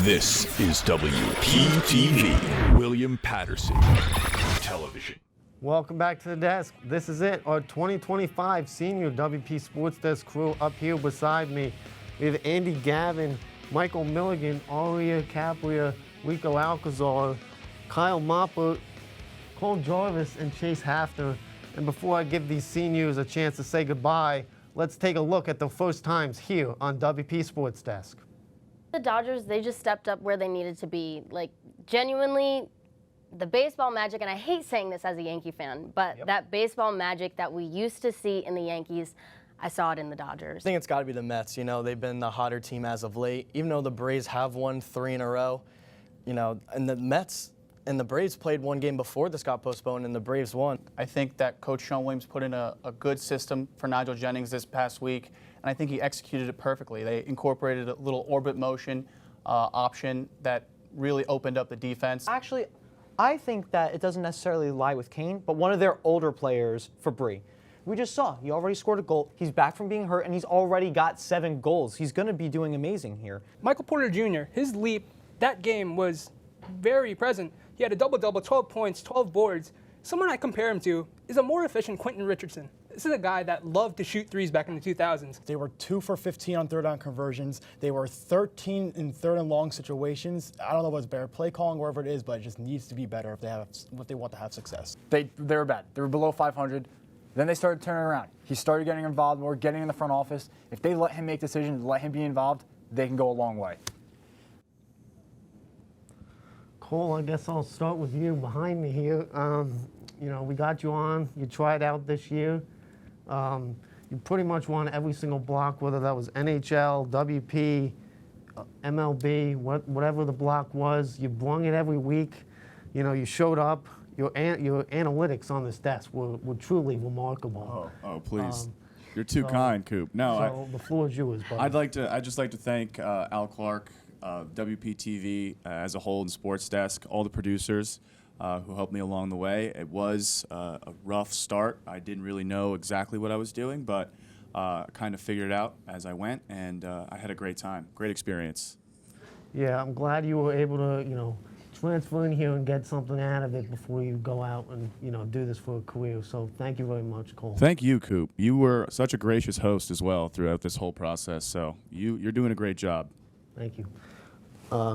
This is WPTV, William Patterson Television. Welcome back to the desk. This is it, our 2025 senior WP Sports Desk crew. Up here beside me, we have Andy Gavin, Michael Milligan, Aria, Capria, Rico Alcazar, Kyle Moppert, Cole Jarvis, and Chase Haffner. And before I give these seniors a chance to say goodbye, let's take a look at the first times here on WP Sports Desk. The Dodgers, they just stepped up where they needed to be. Like, genuinely, the baseball magic, and I hate saying this as a Yankee fan, but that baseball magic that we used to see in the Yankees, I saw it in the Dodgers. I think it's got to be the Mets. You know, they've been the hotter team as of late. Even though the Braves have won 3 in a row, you know, and the Mets and the Braves played one game before this got postponed, and the Braves won. I think that Coach Sean Williams put in a good system for Nigel Jennings this past week, and I think he executed it perfectly. They incorporated a little orbit motion option that really opened up the defense. Actually, I think that it doesn't necessarily lie with Kane, but one of their older players, Fabry. We just saw, he already scored a goal. He's back from being hurt, and he's already got 7 goals. He's going to be doing amazing here. Michael Porter Jr., his leap, that game was very present. He had a double-double, 12 points, 12 boards. Someone I compare him to is a more efficient Quentin Richardson. This is a guy that loved to shoot threes back in the 2000s. They were 2 for 15 on third down conversions. They were 13 in third and long situations. I don't know what's better, play calling, wherever it is, but it just needs to be better if they want to have success. They were bad. They were below 500. Then they started turning around. He started getting involved more, getting in the front office. If they let him make decisions, let him be involved, they can go a long way. Cole, I guess I'll start with you behind me here. You know, we got you on. You tried out this year. You pretty much won every single block, whether that was NHL, WP, MLB, whatever the block was. You brung it every week. You know, you showed up. Your analytics on this desk were truly remarkable. Oh, please. You're too kind, Coop. No, the floor is yours, buddy. I'd just like to thank Al Clark, WPTV as a whole, and Sports Desk, all the producers who helped me along the way. It was a rough start. I didn't really know exactly what I was doing, but kind of figured it out as I went, and I had a great time, great experience. Yeah, I'm glad you were able to, you know, transfer in here and get something out of it before you go out and, you know, do this for a career. So thank you very much, Cole. Thank you, Coop. You were such a gracious host as well throughout this whole process. So you're doing a great job. Thank you.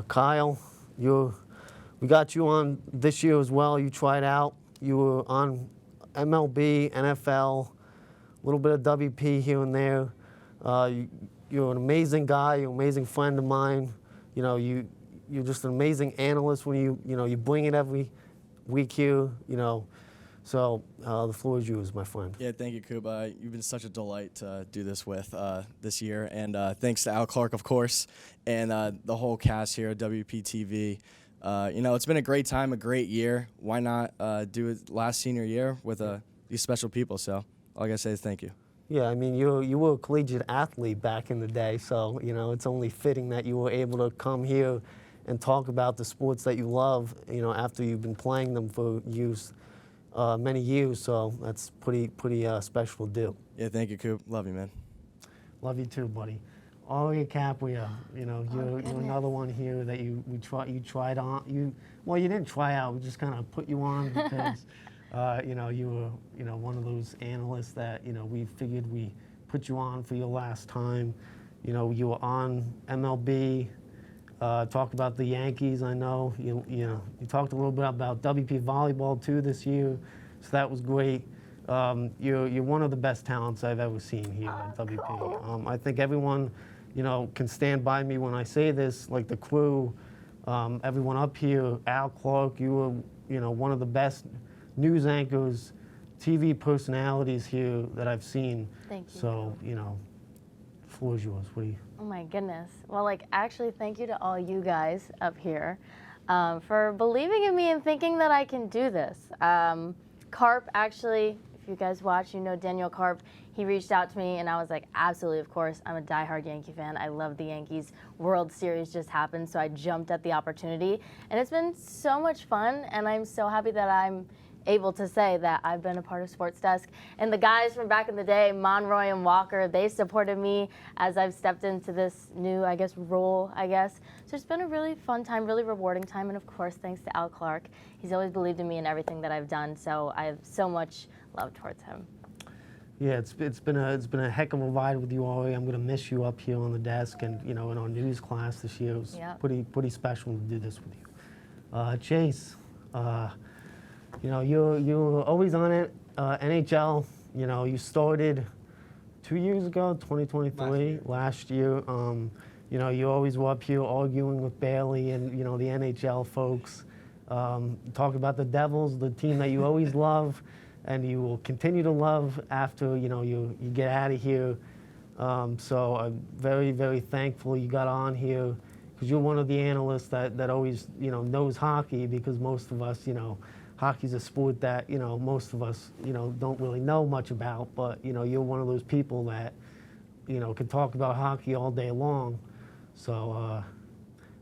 Kyle, we got you on this year as well. You tried out. You were on MLB, NFL, a little bit of WP here and there. You're an amazing guy. You're an amazing friend of mine. You know, you're just an amazing analyst when you bring it every week here. You know, so the floor is yours, my friend. Yeah, thank you, Coop. You've been such a delight to do this with this year, and thanks to Al Clark, of course, and the whole cast here at WPTV. You know, it's been a great time, a great year. Why not do it last senior year with these special people? So all I gotta say is thank you. Yeah, I mean, you were a collegiate athlete back in the day, so, you know, it's only fitting that you were able to come here and talk about the sports that you love, you know, after you've been playing them for many years, so that's pretty special to do. Yeah, thank you, Coop. Love you, man. Love you too, buddy. Aria Capria, you know, you're another one here that you tried on. Well, you didn't try out. We just kind of put you on because, you know, you were, you know, one of those analysts that, you know, we figured we put you on for your last time. You know, you were on MLB. Talked about the Yankees. I know you talked a little bit about WP volleyball too this year, so that was great. You're one of the best talents I've ever seen here at WP. I think everyone, you know, can stand by me when I say this. Like the crew, everyone up here, Al Clark, you were, you know, one of the best news anchors, TV personalities here that I've seen. Thank you. So, you know, the floor is yours. What do you? Oh my goodness. Well, like, actually, thank you to all you guys up here for believing in me and thinking that I can do this. Carp, actually, if you guys watch, you know Daniel Carp. He reached out to me, and I was like, absolutely, of course. I'm a diehard Yankee fan. I love the Yankees. World Series just happened, so I jumped at the opportunity. And it's been so much fun, and I'm so happy that I'm able to say that I've been a part of Sports Desk. And the guys from back in the day, Monroy and Walker, they supported me as I've stepped into this new, I guess, role, I guess. So it's been a really fun time, really rewarding time. And of course, thanks to Al Clark. He's always believed in me and everything that I've done. So I have so much love towards him. Yeah, it's been a heck of a ride with you, Aria. I'm gonna miss you up here on the desk, and in our news class this year. It was pretty special to do this with you. Chase, you're always on it. NHL, you started 2 years ago, 2023, last year. You always were up here arguing with Bailey and the NHL folks. Talk about the Devils, the team that you always love. And you will continue to love after you get out of here. So I'm very, very thankful you got on here, because you're one of the analysts that always knows hockey, because most of us hockey's a sport that most of us don't really know much about, but you're one of those people that can talk about hockey all day long. So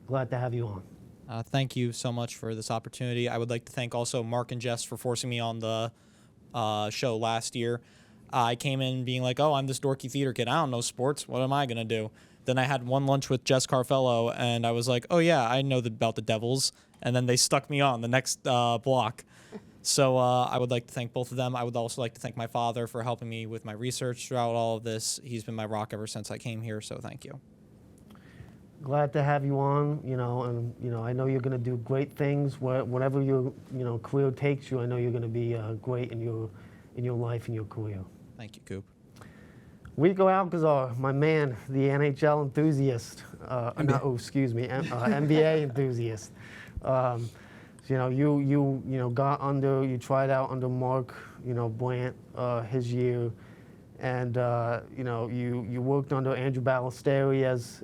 glad to have you on. Thank you so much for this opportunity. I would like to thank also Mark and Jess for forcing me on the show last year. I came in being like, oh, I'm this dorky theater kid. I don't know sports. What am I going to do? Then I had one lunch with Jess Carfello, and I was like, oh, yeah, I know about the Devils. And then they stuck me on the next block. So I would like to thank both of them. I would also like to thank my father for helping me with my research throughout all of this. He's been my rock ever since I came here, so thank you. Glad to have you on, and I know you're going to do great things. Whatever your career takes you, I know you're going to be great in your life and your career. Thank you, Coop. Rico Alcazar, my man, the NHL enthusiast. NBA enthusiast. You got under, you tried out under Mark, Brandt his year, and you worked under Andrew Ballesteri as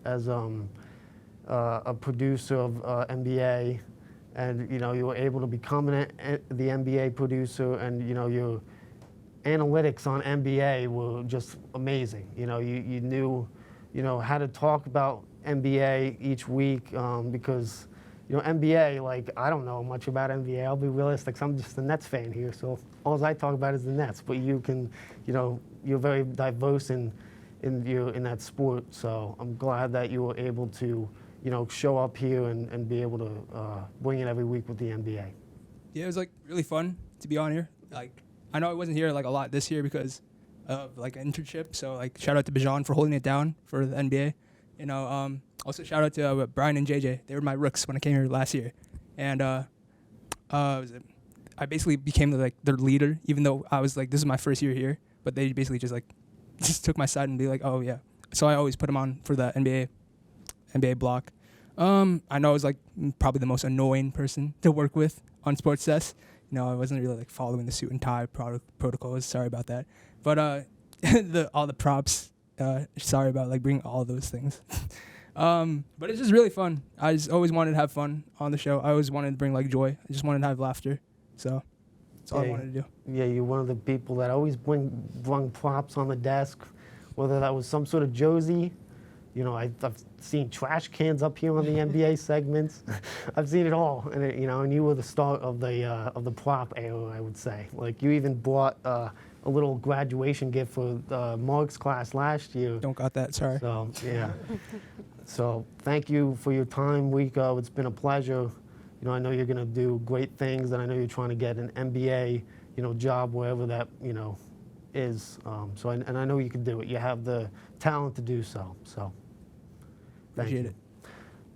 a producer of NBA, and you were able to become the NBA producer, and your analytics on NBA were just amazing. You knew how to talk about NBA each week, because NBA, like, I don't know much about NBA. I'll be realistic. I'm just a Nets fan here, so all I talk about is the Nets. But you can, you're very diverse in that sport. So I'm glad that you were able to show up here and be able to bring it every week with the NBA. Yeah, it was really fun to be on here. I know I wasn't here a lot this year because of an internship. So shout out to Bijan for holding it down for the NBA. Also shout out to Brian and JJ. They were my rooks when I came here last year, and I basically became their leader, even though I was this is my first year here. But they basically just took my side and be like, oh yeah. So I always put them on for the NBA block. I know I was probably the most annoying person to work with on Sports Desk. I wasn't really following the suit and tie protocols. Sorry about that. But all the props. Sorry about bringing all those things. But it's just really fun. I just always wanted to have fun on the show. I always wanted to bring joy. I just wanted to have laughter. So that's all I wanted to do. Yeah, you're one of the people that always brung props on the desk, whether that was some sort of Josie. I've seen trash cans up here on the NBA segments. I've seen it all, and and you were the start of the prop era, I would say. You even bought a little graduation gift for Mark's class last year. Don't got that, sorry. So yeah. So thank you for your time, Rico. It's been a pleasure. I know you're going to do great things, and I know you're trying to get an NBA, job wherever that is. And I know you can do it. You have the talent to do so. So. Appreciate it.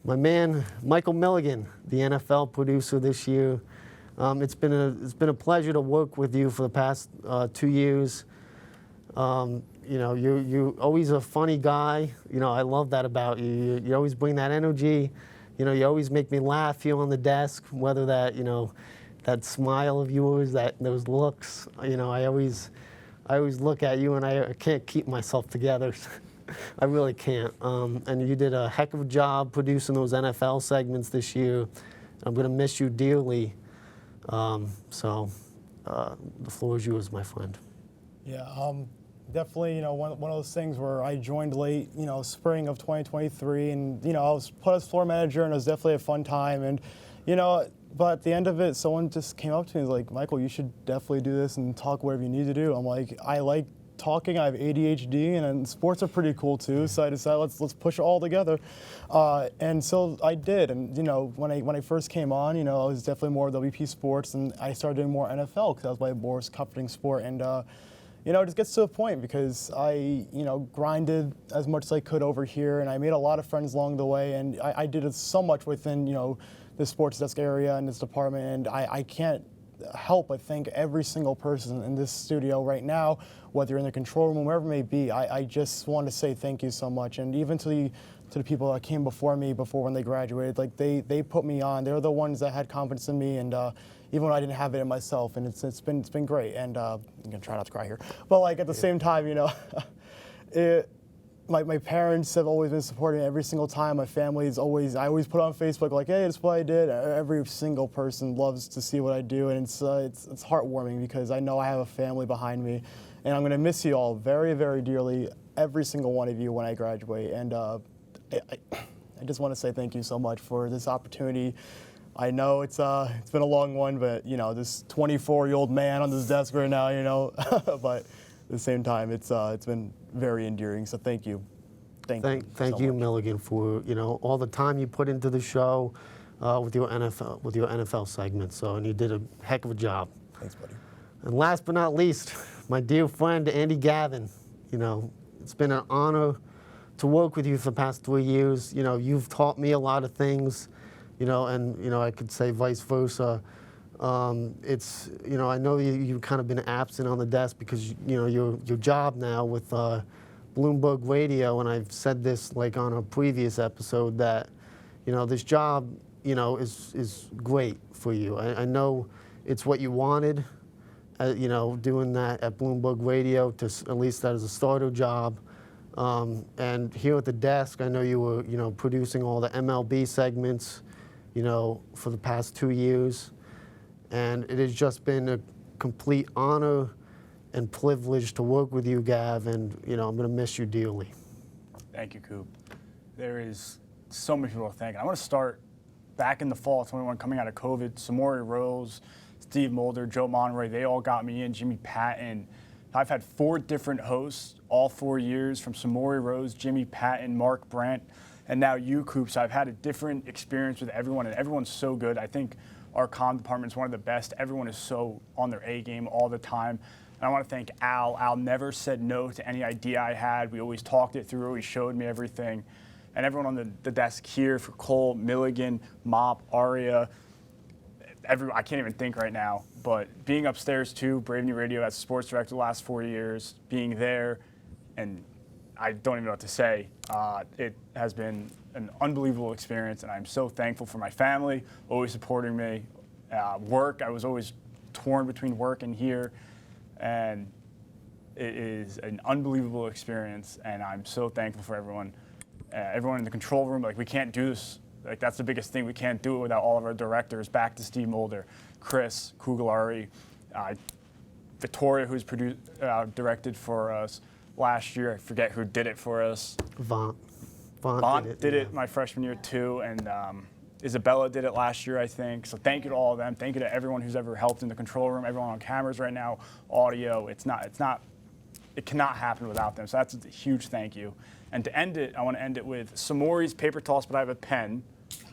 My man, Michael Milligan, the NFL producer this year. It's been a pleasure to work with you for the past 2 years. You're always a funny guy. I love that about you. You always bring that energy. You always make me laugh here on the desk, whether that, that smile of yours, those looks. I always look at you and I can't keep myself together. I really can't. And you did a heck of a job producing those NFL segments this year. I'm going to miss you dearly. The floor is yours, my friend. Yeah, definitely, one of those things where I joined late, spring of 2023, and, I was put as floor manager, and it was definitely a fun time. And, you know, but at the end of it, someone just came up to me and was like, Michael, you should definitely do this and talk whatever you need to do. I'm like, I like talking, I have ADHD, and then sports are pretty cool too, so I decided let's push it all together. And so I did, and you know, when I first came on, you know, I was definitely more WP sports, and I started doing more NFL because that was my more comforting sport, and you know, it just gets to a point because I, you know, grinded as much as I could over here, and I made a lot of friends along the way, and I did so much within, you know, the sports desk area and this department, and I can't help but thank every single person in this studio right now, whether you're in the control room, wherever it may be. I just want to say thank you so much, and even to the people that came before me, before when they graduated, like they put me on. They're the ones that had confidence in me, and even when I didn't have it in myself, and it's been great. And I'm gonna try not to cry here, but like at the same time, you know, my parents have always been supporting me every single time. My family is always, I always put on Facebook like, hey, this is what I did. Every single person loves to see what I do, and it's heartwarming because I know I have a family behind me, and I'm gonna miss you all very, very dearly, every single one of you when I graduate. And I just want to say thank you so much for this opportunity. I know it's been a long one, but you know, this 24-year-old man on this desk right now, you know, but at the same time, it's been very endearing. So thank you. Thank you, Milligan, for, you know, all the time you put into the show with your NFL segment. So, and you did a heck of a job. Thanks, buddy. And last but not least, my dear friend Andy Gavin. You know, it's been an honor to work with you for the past 3 years. You know, you've taught me a lot of things. You know, and you know, I could say vice versa. It's, you know, I know you've kind of been absent on the desk because, you know, your job now with Bloomberg Radio, and I've said this like on a previous episode that, you know, this job, you know, is great for you. I know it's what you wanted, you know, doing that at Bloomberg Radio, to at least that as a starter job. And here at the desk, I know you were, you know, producing all the MLB segments, you know, for the past 2 years. And it has just been a complete honor and privilege to work with you, Gav, and, you know, I'm going to miss you dearly. Thank you, Coop. There is so many people to thank. I want to start back in the fall of 21, coming out of COVID. Samori Rose, Steve Mulder, Joe Monroy, they all got me in, Jimmy Patton. I've had 4 different hosts all 4 years, from Samori Rose, Jimmy Patton, Mark Brandt, and now you, Coop. So I've had a different experience with everyone, and everyone's so good. I think our comm department is one of the best. Everyone is so on their A game all the time. And I want to thank Al. Al never said no to any idea I had. We always talked it through. He showed me everything. And everyone on the desk here, for Cole, Milligan, Mop, Aria, I can't even think right now. But being upstairs too, Brave New Radio as sports director the last 4 years, being there, and I don't even know what to say. It has been an unbelievable experience, and I'm so thankful for my family, always supporting me. Work, I was always torn between work and here, and it is an unbelievable experience, and I'm so thankful for everyone. Everyone in the control room, like, we can't do this. Like, that's the biggest thing. We can't do it without all of our directors. Back to Steve Mulder, Chris, Cugliari, Vitoria, who's directed for us last year. I forget who did it for us. Vaughn did it my freshman year too, and Isabella did it last year, I think. So thank you to all of them. Thank you to everyone who's ever helped in the control room, everyone on cameras right now, audio. It cannot happen without them. So that's a huge thank you. And to end it, I want to end it with Samori's paper toss, but I have a pen,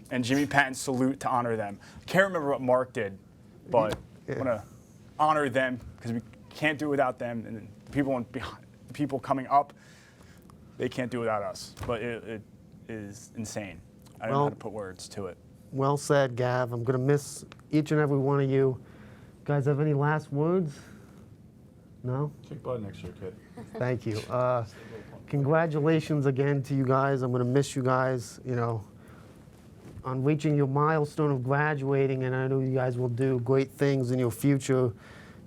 and Jimmy Patton's salute to honor them. I can't remember what Mark did, but I want to honor them because we can't do it without them, and the people coming up, they can't do it without us. But it is insane. I don't know how to put words to it. Well said, Gav. I'm going to miss each and every one of you. Guys, have any last words? No? Kick butt next year, kid. Thank you. Congratulations again to you guys. I'm going to miss you guys, you know, on reaching your milestone of graduating, and I know you guys will do great things in your future,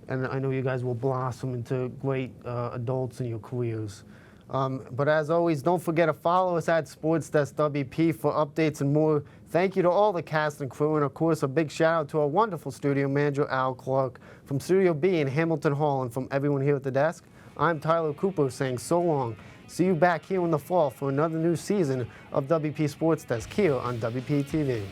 and I know you guys will blossom into great adults in your careers. But as always, don't forget to follow us at SportsDeskWP for updates and more. Thank you to all the cast and crew, and of course, a big shout out to our wonderful studio manager, Al Clark, from Studio B in Hamilton Hall, and from everyone here at the desk. I'm Tyler Cooper saying so long. See you back here in the fall for another new season of WP Sports Desk here on WP TV.